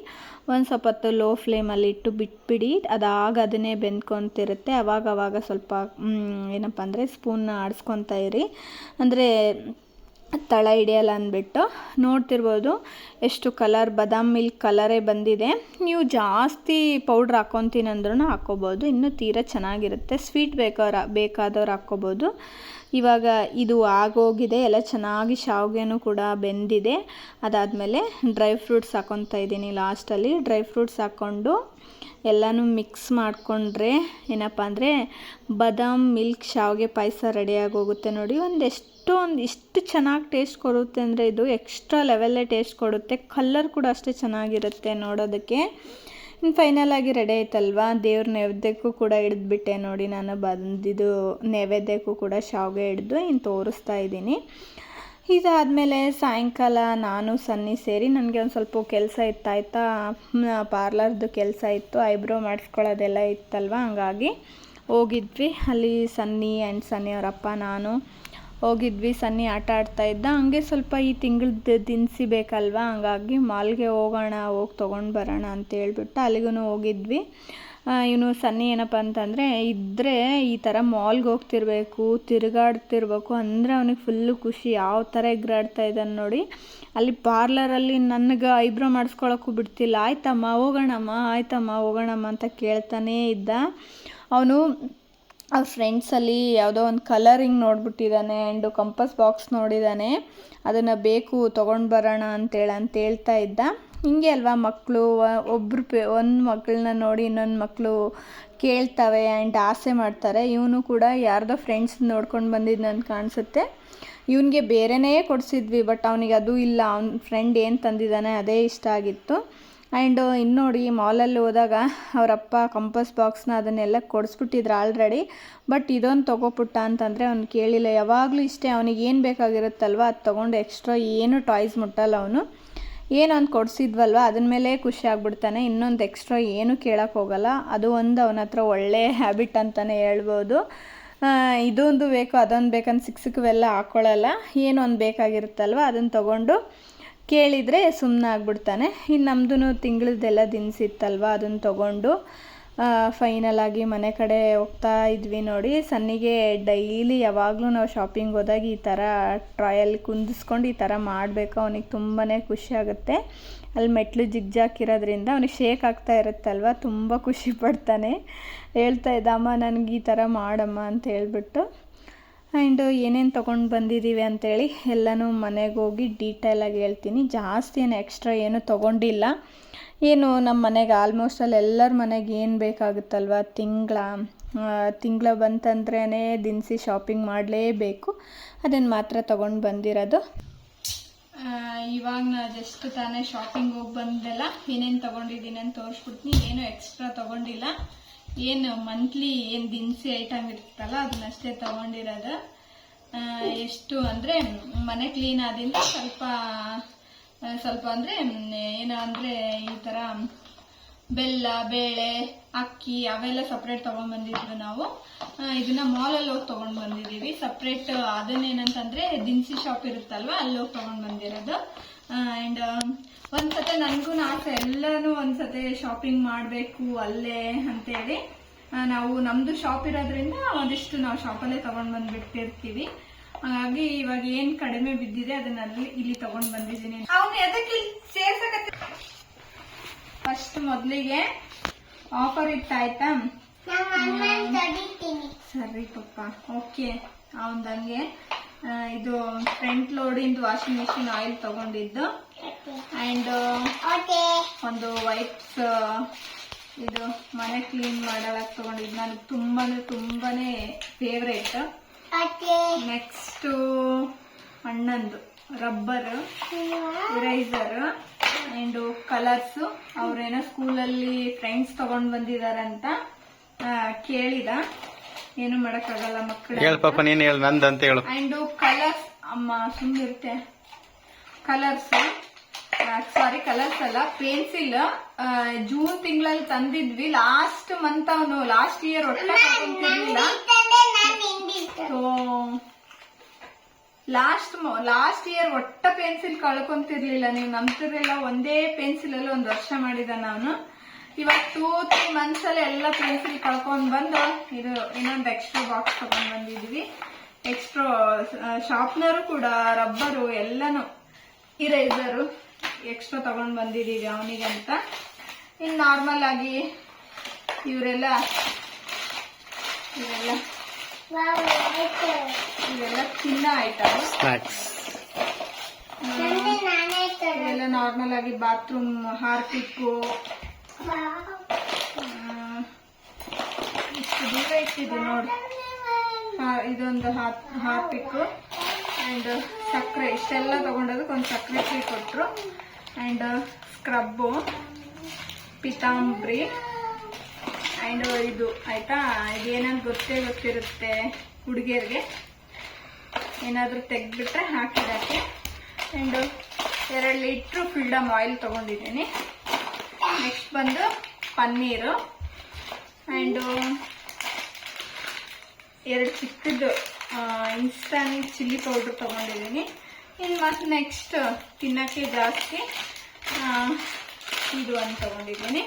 ಒಂದು ಸ್ವಲ್ಪ ಹೊತ್ತು ಲೋ ಫ್ಲೇಮಲ್ಲಿ ಇಟ್ಟು ಬಿಟ್ಬಿಡಿ. ಅದನ್ನೇ ಬೆಂದ್ಕೊತಿರುತ್ತೆ. ಅವಾಗ ಸ್ವಲ್ಪ ಏನಪ್ಪ ಅಂದರೆ ಸ್ಪೂನ್ನ ಆಡಿಸ್ಕೊತಾ ಇರಿ, ಅಂದರೆ ತಳ ಹಿಡಿಯಲ್ಲ ಅಂದ್ಬಿಟ್ಟು. ನೋಡ್ತಿರ್ಬೋದು ಎಷ್ಟು ಕಲರ್ ಬಾದಾಮ್ ಮಿಲ್ಕ್ ಕಲರೇ ಬಂದಿದೆ. ನೀವು ಜಾಸ್ತಿ ಪೌಡ್ರ್ ಹಾಕ್ಕೊತೀನಿ ಅಂದ್ರೂ ಹಾಕ್ಕೋಬೋದು, ಇನ್ನೂ ತೀರಾ ಚೆನ್ನಾಗಿರುತ್ತೆ. ಸ್ವೀಟ್ ಬೇಕಾದವ್ರು ಹಾಕ್ಕೋಬೋದು. ಇವಾಗ ಇದು ಆಗೋಗಿದೆ, ಎಲ್ಲ ಚೆನ್ನಾಗಿ ಶಾವಿಗೆನೂ ಕೂಡ ಬೆಂದಿದೆ. ಅದಾದಮೇಲೆ ಡ್ರೈ ಫ್ರೂಟ್ಸ್ ಹಾಕ್ಕೊತಾ ಇದ್ದೀನಿ ಲಾಸ್ಟಲ್ಲಿ. ಡ್ರೈ ಫ್ರೂಟ್ಸ್ ಹಾಕ್ಕೊಂಡು ಎಲ್ಲನೂ ಮಿಕ್ಸ್ ಮಾಡಿಕೊಂಡ್ರೆ ಏನಪ್ಪ ಅಂದರೆ ಬಾದಾಮ್ ಮಿಲ್ಕ್ ಶಾವಿಗೆ ಪಾಯಸ ರೆಡಿಯಾಗಿ ಹೋಗುತ್ತೆ ನೋಡಿ. ಇಷ್ಟು ಚೆನ್ನಾಗಿ ಟೇಸ್ಟ್ ಕೊಡುತ್ತೆ ಅಂದರೆ ಇದು ಎಕ್ಸ್ಟ್ರಾ ಲೆವೆಲ್ಲೇ ಟೇಸ್ಟ್ ಕೊಡುತ್ತೆ. ಕಲರ್ ಕೂಡ ಅಷ್ಟೇ ಚೆನ್ನಾಗಿರುತ್ತೆ ನೋಡೋದಕ್ಕೆ. ಇನ್ನು ಫೈನಲಾಗಿ ರೆಡಿ ಆಯ್ತಲ್ವಾ, ದೇವ್ರ ನೈವೇದ್ಯಕ್ಕೂ ಕೂಡ ಹಿಡಿದ್ಬಿಟ್ಟೆ ನೋಡಿ. ನಾನು ಬಂದಿದ್ದು ನೈವೇದ್ಯಕ್ಕೂ ಕೂಡ ಶಾವಿಗೆ ಹಿಡಿದು ಇನ್ನು ತೋರಿಸ್ತಾ ಇದ್ದೀನಿ. ಇದಾದಮೇಲೆ ಸಾಯಂಕಾಲ ನಾನು ಸನ್ನಿ ಸೇರಿ ನನಗೆ ಒಂದು ಸ್ವಲ್ಪ ಕೆಲಸ ಇತ್ತಾಯ್ತಾ, ಪಾರ್ಲರ್ದು ಕೆಲಸ ಇತ್ತು, ಐಬ್ರೋ ಮಾಡಿಸ್ಕೊಳ್ಳೋದೆಲ್ಲ ಇತ್ತಲ್ವ, ಹಂಗಾಗಿ ಹೋಗಿದ್ವಿ. ಅಲ್ಲಿ ಸನ್ನಿ ಅವರಪ್ಪ ನಾನು ಹೋಗಿದ್ವಿ. ಸನ್ನಿ ಆಟ ಆಡ್ತಾಯಿದ್ದ. ಹಂಗೆ ಸ್ವಲ್ಪ ಈ ತಿಂಗಳದ್ದು ದಿನಸಿ ಬೇಕಲ್ವ, ಹಂಗಾಗಿ ಮಾಲ್ಗೆ ಹೋಗಿ ತೊಗೊಂಡು ಬರೋಣ ಅಂತೇಳ್ಬಿಟ್ಟು ಅಲ್ಲಿಗೂ ಹೋಗಿದ್ವಿ. ಇವನು ಸನ್ನಿ ಏನಪ್ಪ ಅಂತಂದರೆ ಇದ್ದರೆ ಈ ಥರ ಮಾಲ್ಗೆ ಹೋಗ್ತಿರ್ಬೇಕು, ತಿರುಗಾಡ್ತಿರ್ಬೇಕು ಅಂದರೆ ಅವನಿಗೆ ಫುಲ್ಲು ಖುಷಿ. ಯಾವ ಥರ ಎಗ್ರಾಡ್ತಾ ಇದ್ದಾನೆ ನೋಡಿ. ಅಲ್ಲಿ ಪಾರ್ಲರಲ್ಲಿ ನನಗೆ ಐಬ್ರೋ ಮಾಡಿಸ್ಕೊಳಕ್ಕೂ ಬಿಡ್ತಿಲ್ಲ. ಆಯ್ತಮ್ಮ ಹೋಗೋಣಮ್ಮ ಅಂತ ಕೇಳ್ತಾನೇ ಇದ್ದ. ಅವನು ಅವ್ರ ಫ್ರೆಂಡ್ಸಲ್ಲಿ ಯಾವುದೋ ಒಂದು ಕಲರಿಂಗ್ ನೋಡ್ಬಿಟ್ಟಿದ್ದಾನೆ ಆ್ಯಂಡು ಕಂಪಸ್ ಬಾಕ್ಸ್ ನೋಡಿದ್ದಾನೆ, ಅದನ್ನು ಬೇಕು ತೊಗೊಂಡು ಬರೋಣ ಅಂತ ಹೇಳ್ತಾ ಇದ್ದ. ಹಿಂಗೆ ಅಲ್ವಾ ಮಕ್ಕಳು, ಒಂದು ಮಕ್ಕಳನ್ನ ನೋಡಿ ಇನ್ನೊಂದು ಮಕ್ಕಳು ಕೇಳ್ತವೆ ಆ್ಯಂಡ್ ಆಸೆ ಮಾಡ್ತಾರೆ. ಇವನು ಕೂಡ ಯಾರ್ದೋ ಫ್ರೆಂಡ್ಸ್ ನೋಡ್ಕೊಂಡು ಬಂದಿದ್ದು ಅಂತ ಕಾಣಿಸುತ್ತೆ. ಇವನಿಗೆ ಬೇರೆನೇ ಕೊಡಿಸಿದ್ವಿ, ಬಟ್ ಅವನಿಗೆ ಅದು ಇಲ್ಲ, ಅವ್ನ ಫ್ರೆಂಡ್ ಏನು ತಂದಿದ್ದಾನೆ ಅದೇ ಇಷ್ಟ ಆಗಿತ್ತು. ಆ್ಯಂಡ್ ಇನ್ನು ನೋಡಿ ಮಾಲಲ್ಲಿ ಹೋದಾಗ ಅವರಪ್ಪ ಕಂಪಸ್ ಬಾಕ್ಸ್ನ ಅದನ್ನೆಲ್ಲ ಕೊಡಿಸ್ಬಿಟ್ಟಿದ್ರು ಆಲ್ರೆಡಿ. ಬಟ್ ಇದೊಂದು ತೊಗೊಪುಟ್ಟ ಅಂತಂದರೆ ಅವ್ನು ಕೇಳಿಲ್ಲ. ಯಾವಾಗಲೂ ಇಷ್ಟೇ, ಅವನಿಗೆ ಏನು ಬೇಕಾಗಿರುತ್ತಲ್ವ ಅದು ತೊಗೊಂಡು ಎಕ್ಸ್ಟ್ರಾ ಏನು ಟಾಯ್ಸ್ ಮುಟ್ಟಲ್ಲ ಅವನು. ಏನು ಒಂದು ಕೊಡಿಸಿದ್ವಲ್ವ ಅದ್ರ ಮೇಲೆ ಖುಷಿ ಆಗ್ಬಿಡ್ತಾನೆ. ಇನ್ನೊಂದು ಎಕ್ಸ್ಟ್ರಾ ಏನು ಕೇಳೋಕ್ಕೆ ಹೋಗಲ್ಲ. ಅದು ಒಂದು ಅವನ ಹತ್ರ ಒಳ್ಳೆ ಹ್ಯಾಬಿಟ್ ಅಂತಲೇ ಹೇಳ್ಬೋದು. ಇದೊಂದು ಬೇಕು ಅದೊಂದು ಬೇಕಂತ ಸಿಕ್ಕವೆಲ್ಲ ಹಾಕ್ಕೊಳ್ಳಲ್ಲ. ಏನೊಂದು ಬೇಕಾಗಿರುತ್ತಲ್ವ ಅದನ್ನು ತೊಗೊಂಡು ಕೇಳಿದರೆ ಸುಮ್ಮನೆ ಆಗ್ಬಿಡ್ತಾನೆ. ಇನ್ನು ನಮ್ಮದು ತಿಂಗಳದ್ದೆಲ್ಲ ದಿನಸಿತ್ತಲ್ವ ಅದನ್ನು ತೊಗೊಂಡು ಫೈನಲಾಗಿ ಮನೆ ಕಡೆ ಹೋಗ್ತಾ ಇದ್ವಿ ನೋಡಿ. ಸನ್ನಿಗೆ ಡೈಲಿ ಯಾವಾಗಲೂ ನಾವು ಶಾಪಿಂಗ್ ಹೋದಾಗ ಈ ಥರ ಟ್ರಾಯಲ್ಲಿ ಕುಂದಿಸ್ಕೊಂಡು ಈ ಥರ ಮಾಡಬೇಕು. ಅವನಿಗೆ ತುಂಬಾ ಖುಷಿ ಆಗುತ್ತೆ. ಅಲ್ಲಿ ಮೆಟ್ಲು ಜಿಗ್ಜಾಕಿರೋದ್ರಿಂದ ಅವನಿಗೆ ಶೇಕ್ ಆಗ್ತಾ ಇರುತ್ತಲ್ವ, ತುಂಬ ಖುಷಿ ಪಡ್ತಾನೆ. ಹೇಳ್ತಾ ಇದ್ದ ಅಮ್ಮ ನನಗೆ ಈ ಥರ ಮಾಡಮ್ಮ ಅಂತ ಹೇಳ್ಬಿಟ್ಟು. ಆ್ಯಂಡ್ ಏನೇನು ತೊಗೊಂಡು ಬಂದಿದ್ದೀವಿ ಅಂಥೇಳಿ ಎಲ್ಲನೂ ಮನೆಗೆ ಹೋಗಿ ಡೀಟೇಲಾಗಿ ಹೇಳ್ತೀನಿ. ಜಾಸ್ತಿ ಏನು ಎಕ್ಸ್ಟ್ರಾ ಏನು ತೊಗೊಂಡಿಲ್ಲ. ಏನು ನಮ್ಮ ಮನೆಗೆ ಆಲ್ಮೋಸ್ಟ್ ಅಲ್ಲಿ ಎಲ್ಲರ ಮನೆಗೆ ಏನು ಬೇಕಾಗುತ್ತಲ್ವ, ತಿಂಗಳ ಬಂತಂದ್ರೇ ದಿನಸಿ ಶಾಪಿಂಗ್ ಮಾಡಲೇಬೇಕು. ಅದನ್ನು ಮಾತ್ರ ತೊಗೊಂಡು ಬಂದಿರೋದು. ಇವಾಗ ನಾ ಜಸ್ಟ್ ತಾನೇ ಶಾಪಿಂಗ್ ಹೋಗಿ ಬಂದೆಲ್ಲ ಏನೇನು ತೊಗೊಂಡಿದ್ದೀನಿ ಅಂತ ತೋರಿಸ್ಬಿಡ್ತೀನಿ. ಏನು ಎಕ್ಸ್ಟ್ರಾ ತೊಗೊಂಡಿಲ್ಲ. ಏನು ಮಂತ್ಲಿ ಏನು ದಿನಸಿ ಐಟಮ್ ಇರುತ್ತಲ್ಲ ಅದನ್ನಷ್ಟೇ ತೊಗೊಂಡಿರೋದು. ಎಷ್ಟು ಅಂದರೆ ಮನೆ ಕ್ಲೀನ್ ಆದಿಂದ ಸ್ವಲ್ಪ ಅಂದರೆ ಏನು ಅಂದರೆ ಈ ಥರ ಬೆಲ್ಲ, ಬೇಳೆ, ಅಕ್ಕಿ ಅವೆಲ್ಲ ಸಪ್ರೇಟ್ ತೊಗೊಂಡ್ಬಂದಿದ್ವಿ ನಾವು. ಇದನ್ನ ಮಾಲಲ್ಲಿ ಹೋಗಿ ತೊಗೊಂಡು ಬಂದಿದ್ದೀವಿ ಸಪ್ರೇಟ್. ಅದನ್ನೇನಂತಂದರೆ ದಿನಸಿ ಶಾಪ್ ಇರುತ್ತಲ್ವ ಅಲ್ಲಿ ಹೋಗಿ ತೊಗೊಂಡು ಬಂದಿರೋದು. ಆ್ಯಂಡ್ ಒಂದ್ಸತೆ ನನಗೂ ಆಸೆ ಎಲ್ಲನೂ ಒಂದ್ಸತೆ ಶಾಪಿಂಗ್ ಮಾಡಬೇಕು ಅಲ್ಲೇ ಅಂತೇಳಿ. ನಾವು ನಮ್ಮದು ಶಾಪ್ ಇರೋದ್ರಿಂದ ಒಂದಿಷ್ಟು ನಾವು ಶಾಪಲ್ಲೇ ತೊಗೊಂಡು ಬಂದುಬಿಟ್ಟಿರ್ತೀವಿ. ಹಾಗಾಗಿ ಇವಾಗ ಏನು ಕಡಿಮೆ ಬಿದ್ದಿದೆ ಅದನ್ನಲ್ಲಿ ಇಲ್ಲಿ ತೊಗೊಂಡು ಬಂದಿದ್ದೀನಿ. ಅವನು ಎದಕ್ಕೆ ಸೇರ್ಸಕತ್ತೆ? ಫಸ್ಟ್ ಮೊದಲಿಗೆ ಆಫರ್ ಇತ್ತಾಯ್ತಾ? ಸರಿ ಪಪ್ಪ, ಓಕೆ. ಅವನದಂಗೆ ಇದು ಫ್ರಂಟ್ ಲೋಡಿಂದು ವಾಷಿಂಗ್ ಮಿಷಿನ್ ಆಯಿಲ್ ತಗೊಂಡಿದ್ದು. ಆ್ಯಂಡ್ ಒಂದು ವೈಪ್ಸ್, ಇದು ಮನೆ ಕ್ಲೀನ್ ಮಾಡಕ್ಕೆ ತಗೊಂಡಿದ್ದು. ನನಗೆ ತುಂಬಾನೇ ಫೇವ್ರೇಟ್. ನೆಕ್ಸ್ಟ್ ಅಣ್ಣಂದು ರಬ್ಬರ್, ಇರೈಸರ್ ಆ್ಯಂಡ್ ಕಲರ್ಸು. ಅವ್ರೇನೋ ಸ್ಕೂಲಲ್ಲಿ ಫ್ರೆಂಡ್ಸ್ ತಗೊಂಡು ಬಂದಿದಾರಂತ ಕೇಳಿದ. ಏನು ಮಾಡಕ್ಕಾಗಲ್ಲ ಮಕ್ಕಳು. ಆ್ಯಂಡ್ ಕಲರ್ಸ್ ಅಮ್ಮ ಸುಮ್ಮನಿರುತ್ತೆ. ಕಲರ್ಸ್ ಅಲ್ಲ, ಪೆನ್ಸಿಲ್ ಜೂನ್ ತಿಂಗಳಲ್ಲಿ ತಂದಿದ್ವಿ. ಲಾಸ್ಟ್ ಮಂತ್ ಅವನು ಲಾಸ್ಟ್ ಇಯರ್ ಒಟ್ಟ ತಗೊಂತಿರ್ಲಿಲ್ಲ. ಲಾಸ್ಟ್ ಇಯರ್ ಒಟ್ಟ ಪೆನ್ಸಿಲ್ ಕಳ್ಕೊಂತಿರ್ಲಿಲ್ಲ. ನೀವು ನಂಬ್ತಿರ್ಲಿಲ್ಲ, ಒಂದೇ ಪೆನ್ಸಿಲ್ ಅಲ್ಲಿ 1 ವರ್ಷ ಮಾಡಿದ ನಾನು. ಇವಾಗ 2-3 ಮಂತ್ಸ್ ಅಲ್ಲಿ ಎಲ್ಲ ಪೆನ್ಸಿಲ್ ಕಳ್ಕೊಂಡ್ ಬಂದು ಇದು ಇನ್ನೊಂದು ಎಕ್ಸ್ಟ್ರಾ ಬಾಕ್ಸ್ ತಗೊಂಡ್ ಬಂದಿದ್ವಿ. ಎಕ್ಸ್ಟ್ರಾ ಶಾರ್ಪ್ನರು ಕೂಡ, ರಬ್ಬರು ಎಲ್ಲಾನು, ಇರೈಸರು ಎಕ್ಸ್ಟ್ರಾ ತಗೊಂಡ್ ಬಂದಿದೀವಿ ಅವನಿಗಂತ. ಇನ್ನು ನಾರ್ಮಲ್ ಆಗಿ ಇವೆಲ್ಲ ತಿನ್ನ ಐಟಮ್, ಇವೆಲ್ಲ ನಾರ್ಮಲ್ ಆಗಿ ಬಾತ್ರೂಮ್ ಹಾರ್ಪಿಕ್ಕು. ಇಷ್ಟು ದೂರ ಇಟ್ಟಿದ್ದು ನೋಡಿ. ಇದೊಂದು ಹಾರ್ಪಿಕ್ಕು ಆ್ಯಂಡ್ ಸಕ್ಕರೆ. ಇಷ್ಟೆಲ್ಲ ತಗೊಂಡೋದಕ್ಕೆ ಒಂದು ಸಕ್ಕರೆ ಫ್ರೀ ಕೊಟ್ಟರು. ಆ್ಯಂಡ್ ಸ್ಕ್ರಬ್ಬು, ಪಿತಾಂಬ್ರಿ ಆ್ಯಂಡ್ ಇದು ಆಯಿತಾ. ಇದೇನಂತ ಗೊತ್ತಿರುತ್ತೆ ಹುಡುಗಿಯರಿಗೆ, ಏನಾದರೂ ತೆಗೆದ್ಬಿಟ್ರೆ ಹಾಕಿಡೋಕ್ಕೆ. ಆ್ಯಂಡ್ 2 ಲೀಟ್ರು ಫ್ರೀಡಮ್ ಆಯಿಲ್ ತೊಗೊಂಡಿದ್ದೀನಿ. ನೆಕ್ಸ್ಟ್ ಬಂದು ಪನ್ನೀರು ಆ್ಯಂಡ್ 2 ಚಿಕ್ಕದು ಇನ್ಸ್ಟಂಟ್ ಚಿಲ್ಲಿ ಪೌಡ್ರ್ ತೊಗೊಂಡಿದ್ದೀನಿ. ಇನ್ನು ಮತ್ತು ನೆಕ್ಸ್ಟ್ ತಿನ್ನೋಕ್ಕೆ ಜಾಸ್ತಿ ಇದು ಅಂತ ತೊಗೊಂಡಿದ್ದೀನಿ.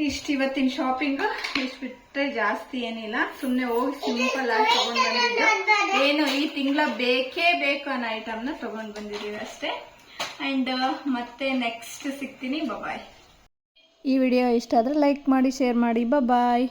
ಇಷ್ಟು ಇವತ್ತಿನ ಶಾಪಿಂಗು. ಇಷ್ಟು ಬಿಟ್ಟರೆ ಜಾಸ್ತಿ ಏನಿಲ್ಲ. ಸುಮ್ಮನೆ ಹೋಗಿ ಸಿಂಪಲ್ ಆಗಿ ತೊಗೊಂಡು ಬಂದಿದ್ದು. ಏನು ಈ ತಿಂಗಳ ಬೇಕೇ ಬೇಕು ಅನ್ನೋ ಐಟಮ್ನ ತೊಗೊಂಡು ಬಂದಿದ್ದೀವಿ ಅಷ್ಟೇ. ಆ್ಯಂಡ್ ಮತ್ತೆ ನೆಕ್ಸ್ಟ್ ಸಿಗ್ತೀನಿ. ಬಾಯ್. ಈ ವಿಡಿಯೋ ಇಷ್ಟ ಆದರೆ ಲೈಕ್ ಮಾಡಿ, ಶೇರ್ ಮಾಡಿ. ಬಾಯ್.